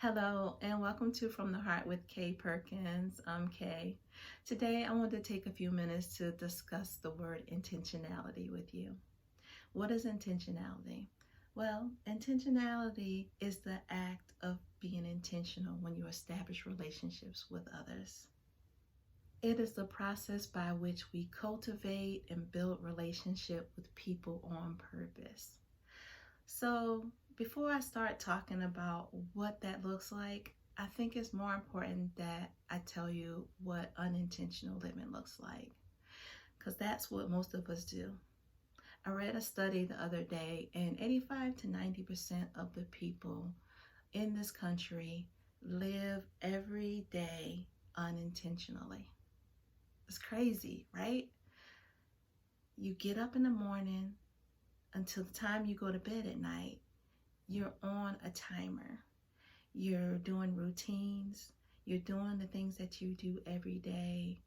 Hello and welcome to From the Heart with Perkins. I'm Kay. Today I want to take a few minutes to discuss the word intentionality with you. What is intentionality? Well, intentionality is the act of being intentional when you establish relationships with others. It is the process by which we cultivate and build relationship with people on purpose. So, before I start talking about what that looks like, I think it's more important that I tell you what unintentional living looks like, because that's what most of us do. I read a study the other day, and 85 to 90% of the people in this country live every day unintentionally. It's crazy, right? You get up in the morning until the time you go to bed at night. You're on a timer. You're doing routines. You're doing the things that you do every day.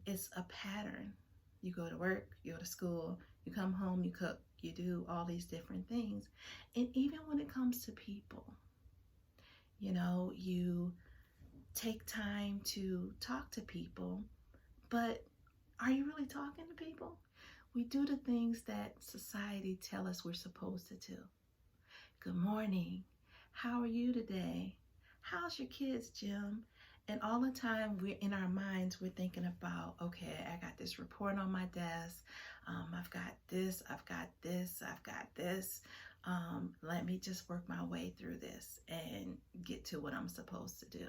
It's a pattern. You go to work, you go to school, you come home, you cook, you do all these different things. And even when it comes to people, you take time to talk to people, but are you really talking to people? We do the things that society tell us we're supposed to do. Good morning. How are you today? How's your kids, Jim? And all the time we're in our minds, we're thinking about, okay, I got this report on my desk. I've got this, I've got this, I've got this. Let me just work my way through this and get to what I'm supposed to do.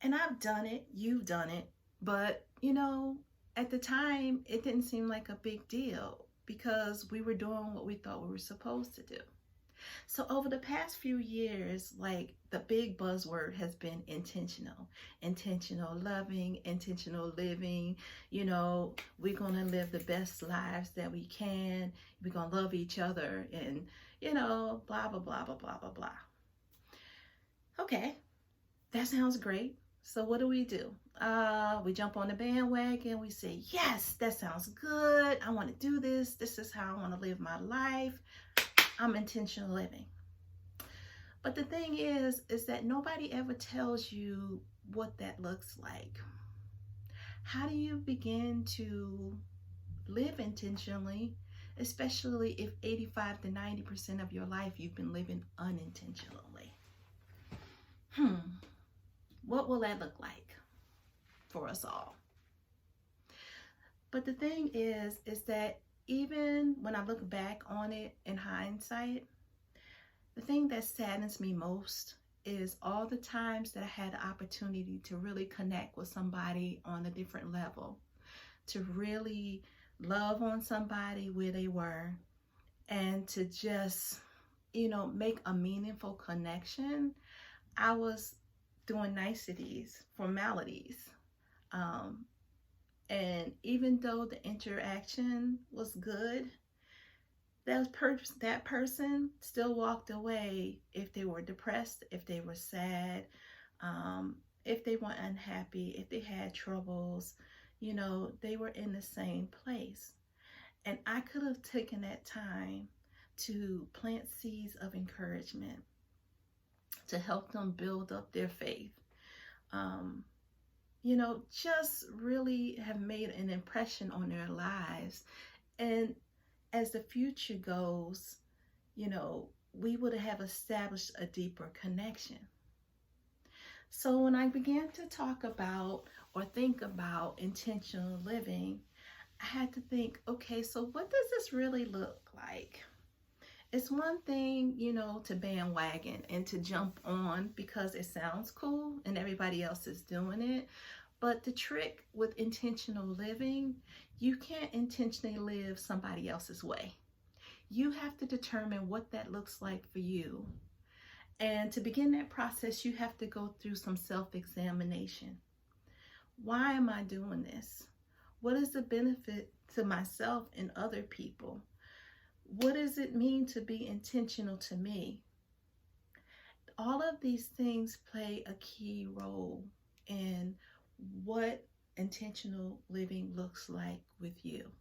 And I've done it, you've done it, but at the time, it didn't seem like a big deal because we were doing what we thought we were supposed to do. So over the past few years, like the big buzzword has been intentional loving, intentional living. We're going to live the best lives that we can. We're going to love each other and, blah, blah, blah, blah, blah, blah, blah. Okay, that sounds great. So what do? We jump on the bandwagon. We say, yes, that sounds good. I want to do this. This is how I want to live my life. I'm intentional living. But the thing is that nobody ever tells you what that looks like. How do you begin to live intentionally, especially if 85 to 90% of your life you've been living unintentionally? What will that look like for us all? But the thing is that even when I look back on it in hindsight, the thing that saddens me most is all the times that I had the opportunity to really connect with somebody on a different level, to really love on somebody where they were, and to just, make a meaningful connection. I was doing niceties, formalities. And even though the interaction was good, that person still walked away if they were depressed, if they were sad, if they were unhappy, if they had troubles. They were in the same place. And I could have taken that time to plant seeds of encouragement to help them build up their faith. Just really have made an impression on their lives. And as the future goes, we would have established a deeper connection. So when I began to talk about or think about intentional living, I had to think, okay, so what does this really look like? It's one thing, to bandwagon and to jump on because it sounds cool and everybody else is doing it. But the trick with intentional living, you can't intentionally live somebody else's way. You have to determine what that looks like for you. And to begin that process, you have to go through some self-examination. Why am I doing this? What is the benefit to myself and other people? What does it mean to be intentional to me? All of these things play a key role in what intentional living looks like with you.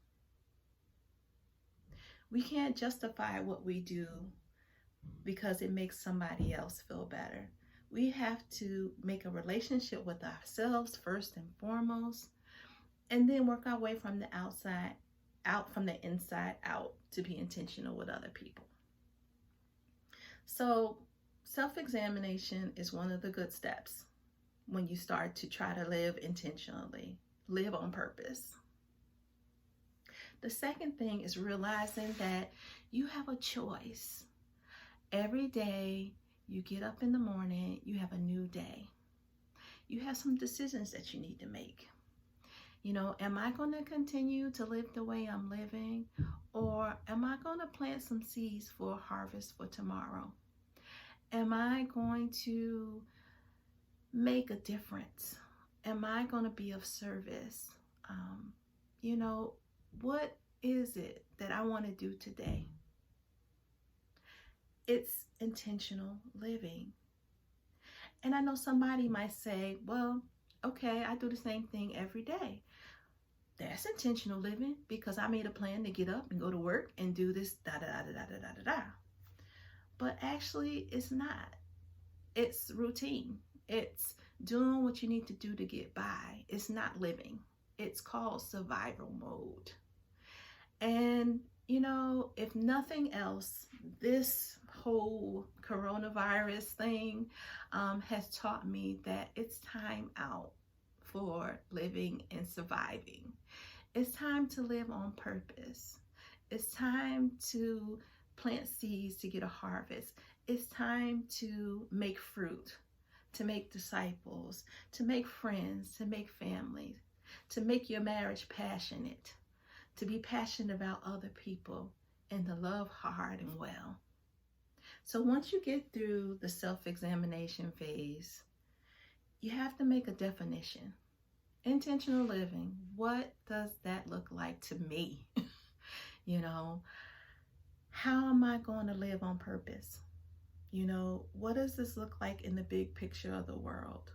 We can't justify what we do because it makes somebody else feel better. We have to make a relationship with ourselves first and foremost, and then work our way from the outside out, from the inside out, to be intentional with other people. So, self examination is one of the good steps when you start to try to live intentionally, live on purpose. The second thing is realizing that you have a choice. Every day you get up in the morning, you have a new day. You have some decisions that you need to make. Am I going to continue to live the way I'm living, or am I going to plant some seeds for a harvest for tomorrow? Am I going to make a difference? Am I going to be of service? You know, what is it that I want to do today? It's intentional living. And I know somebody might say, well, okay, I do the same thing every day. That's intentional living because I made a plan to get up and go to work and do this, da da da da da da da da. But actually, it's not. It's routine. It's doing what you need to do to get by. It's not living. It's called survival mode. And, if nothing else, this whole coronavirus thing has taught me that it's time out for living and surviving. It's time to live on purpose. It's time to plant seeds to get a harvest. It's time to make fruit, to make disciples, to make friends, to make families, to make your marriage passionate, to be passionate about other people, and to love hard and well. So once you get through the self-examination phase, you have to make a definition. Intentional living, what does that look like to me? How am I going to live on purpose? What does this look like in the big picture of the world?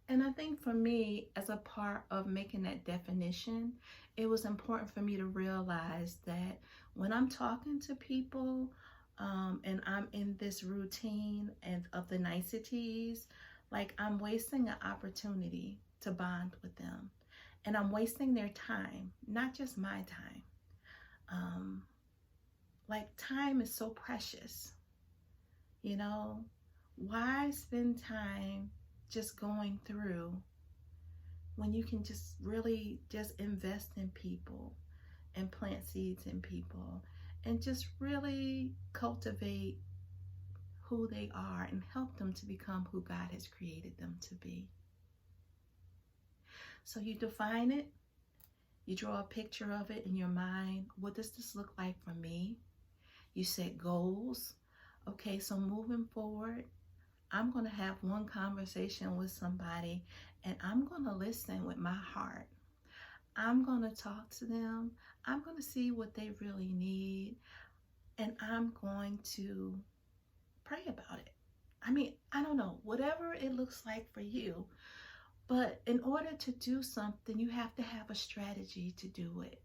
And I think for me, as a part of making that definition, it was important for me to realize that when I'm talking to people and I'm in this routine and of the niceties, like I'm wasting an opportunity to bond with them. And I'm wasting their time, not just my time. Time is so precious. Why spend time just going through when you can just really just invest in people and plant seeds in people and just really cultivate who they are and help them to become who God has created them to be. So you define it, you draw a picture of it in your mind. What does this look like for me? You set goals. Okay, so moving forward, I'm going to have one conversation with somebody and I'm going to listen with my heart. I'm going to talk to them. I'm going to see what they really need. And I'm going to pray about it. I don't know, whatever it looks like for you. But in order to do something, you have to have a strategy to do it.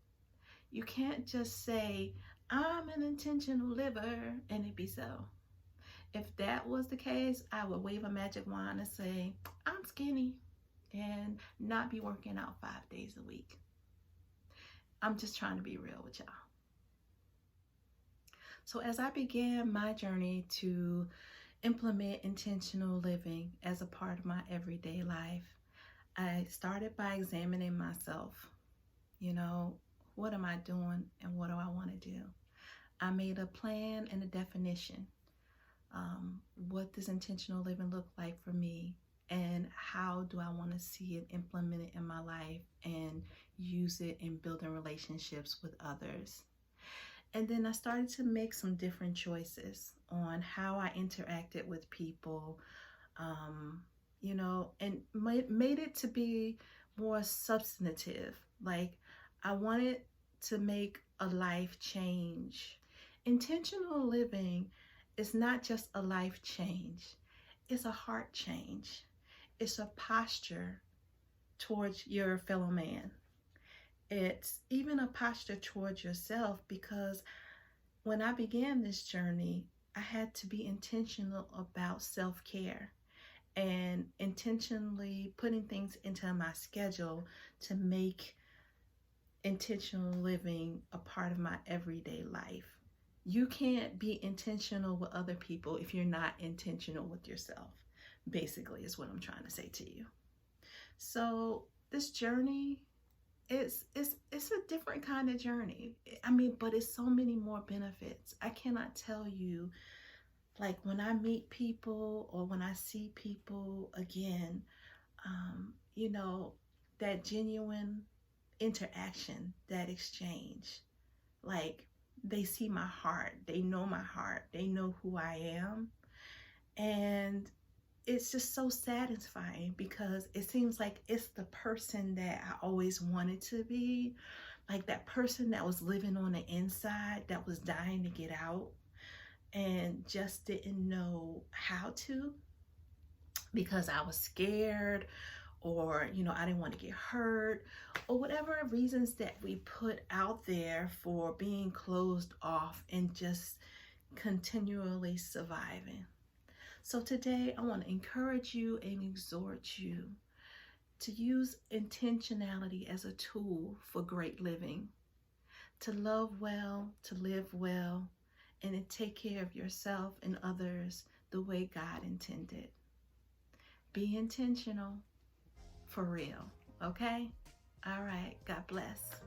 You can't just say, I'm an intentional liver, and it be so. If that was the case, I would wave a magic wand and say, I'm skinny, and not be working out 5 days a week. I'm just trying to be real with y'all. So as I began my journey to implement intentional living as a part of my everyday life, I started by examining myself. What am I doing and what do I want to do? I made a plan and a definition. What does intentional living look like for me? And how do I want to see it implemented in my life and use it in building relationships with others? And then I started to make some different choices on how I interacted with people, and made it to be more substantive. Like I wanted to make a life change. Intentional living is not just a life change. It's a heart change. It's a posture towards your fellow man. It's even a posture towards yourself because when I began this journey, I had to be intentional about self-care and intentionally putting things into my schedule to make intentional living a part of my everyday life. You can't be intentional with other people if you're not intentional with yourself, basically, is what I'm trying to say to you. So, this journey it's a different kind of journey. I mean, but it's so many more benefits. I cannot tell you, like when I meet people or when I see people again, you know, that genuine interaction, that exchange. Like they see my heart, they know my heart, they know who I am. And it's just so satisfying because it seems like it's the person that I always wanted to be, like that person that was living on the inside that was dying to get out and just didn't know how to because I was scared or I didn't want to get hurt or whatever reasons that we put out there for being closed off and just continually surviving. So today I want to encourage you and exhort you to use intentionality as a tool for great living, to love well, to live well, and to take care of yourself and others the way God intended. Be intentional for real, okay? All right, God bless.